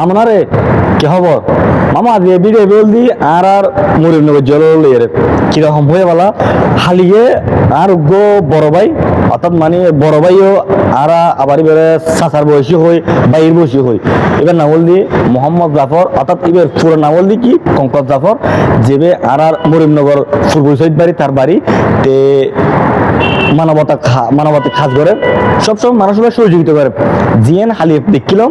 মামনা রে কি খবর মামা আজ ভিডিও বলদি আর মরিমনগর জল লইয়ে কিরকম হয়ে বলা হালিয়ে আর উগ্র বড় ভাই অর্থাৎ মানে বড় ভাইও আর আবার এবারে চাচার বয়সী হই ভাইয়ের বয়সী হই এবার নামল দি মোহাম্মদ জাফর অর্থাৎ এবার পুরো নামল দি কি কঙ্কজ জাফর যেবে আর মরিমনগর ফুরবুল শহীদ বাড়ি তার বাড়ি তে মানবতা কাজ করে সবসময় মানুষরা সহযোগিতা করে জিএন হালিয়ে দেখছিলাম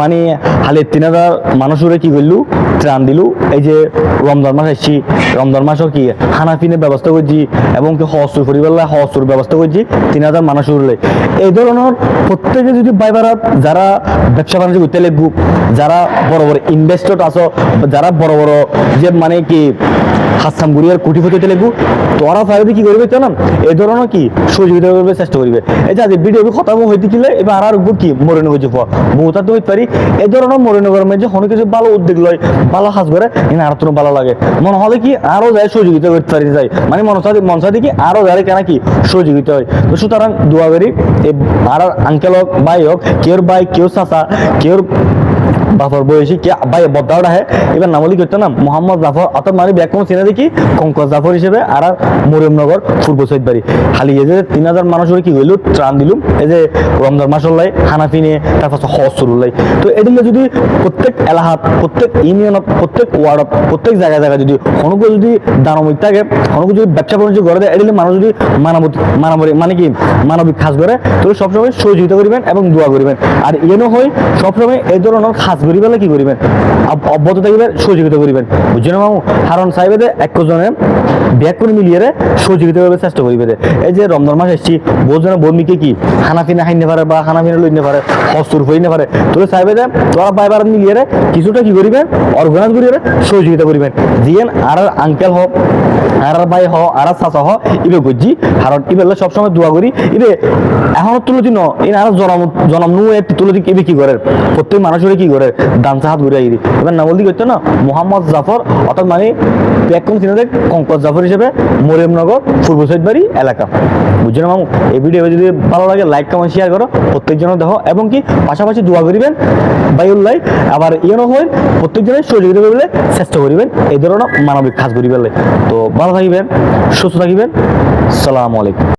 মানে হালিয়ে 3000 মানুষের কি করলু ত্রাণ দিলু এই যে রমজান মাস আসছি রমজান মাসও কি হানাফিনের ব্যবস্থা করছি এবং কি হস্তুর পরিবার হস্তুর ব্যবস্থা করছি 3000 মানুষের এই ধরনের প্রত্যেকে যদি বাইবারা যারা ব্যবসা বাণিজ্য করতে লাগবো যারা বড় বড় ইনভেস্টর আছো যারা বড় বড় যে মানে কি হাসাম গুড়িয়ার কোটিপতি হতে লাগবো তোরা ফাইদে কি করবে তো না এই ধরনের কি সহযোগিতা করবে চেষ্টা করবে এই যে ভিডিও কথা হইতে গেলে এবার আর কি মরিনগর হয়েছে বহুতা তো হইতে পারি এই ধরনের মরিনগর মধ্যে অনেক কিছু ভালো উদ্যোগ লয় ভালো কাজ করে এনে আর তোর ভালো লাগে মনে হলে কি আরো যায় সহযোগিতা করতে পারি যায় মানে মনসাদি কি আরো যায় কেন কি সহযোগিতা হয় তো সুতরাং দোয়া করি আর আঙ্কেল হোক ভাই হোক কেউর ভাই কেউ চাচা কেউর বাফর বয়সী কে ভাই বদ্দাওটা হ্যাঁ এবার নামলি করতে না মোহাম্মদ জাফর অর্থাৎ মানে ব্যাকরণ চিনে দেখি কঙ্কজ জাফর হিসেবে আর মরিয়মনগর পূর্ব শহীদ বাড়ি খালি এই যে 3000 মানুষের কি হইল ত্রাণ দিলুম এই যে রমজান মাসল্লাই হানাফি নিয়ে তারপর হজ চলুলাই তো এদিকে যদি প্রত্যেক এলাহাত প্রত্যেক ইউনিয়নত প্রত্যেক ওয়ার্ডত প্রত্যেক জায়গায় জায়গায় যদি কোনো যদি দানমিক থাকে কোনো যদি ব্যবসা বাণিজ্য করে দেয় এদিকে মানুষ যদি মানবিক মানে কি মানবিক কাজ করে তো সবসময় সহযোগিতা করিবেন এবং দোয়া করিবেন আর এনো হয় সবসময় এই ধরনের কাজ করিবেন কি করিবেন অব্যাহত থাকিবেন সহযোগিতা করিবেন বুঝছেন মামু হারন সাহেবের একজনে ব্যাগ করে মিলিয়ে সহযোগিতা করবে চেষ্টা করিবে এই যে রমজান মাস এসছি বহুজনে বর্মিকে কি খানাফিনা খাইতে পারে বা খানাফিনা লইতে পারে হস্তুর হইতে পারে তোর সাহেবে তোরা বাইবার মিলিয়ে কিছুটা কি করিবেন অর্গানাইজ করিয়ে সহযোগিতা করিবেন জিএন আর আঙ্কেল হোক আর ভাই হ আর চাচা হ ইবে গজি হারন ইবেলে সবসময় দোয়া করি ইবে এখনো তুলতি ন এই আর জনম নু তুলতি ইবে কি করে প্রত্যেক মানুষের কি করে দান হাত ঘুরে আইরি এবার না বলতে করতো না মোহাম্মদ জাফর অর্থাৎ মানে একদম চিনে কঙ্কজ জাফর হিসেবে মরিয়মনগর পূর্ব শহীদ বাড়ি এলাকা বুঝছো না মামু এই ভিডিও যদি ভালো লাগে লাইক কমেন্ট শেয়ার করো প্রত্যেকজনের দেখো এবং কি পাশাপাশি দোয়া করিবেন বাইউল্লাহ আবার ইয়েনো হয় প্রত্যেকজনের সহযোগিতা করবে চেষ্টা করিবেন এই ধরনের মানবিক কাজ করিবেন তো ভালো থাকিবেন সুস্থ থাকিবেন আসসালামু আলাইকুম।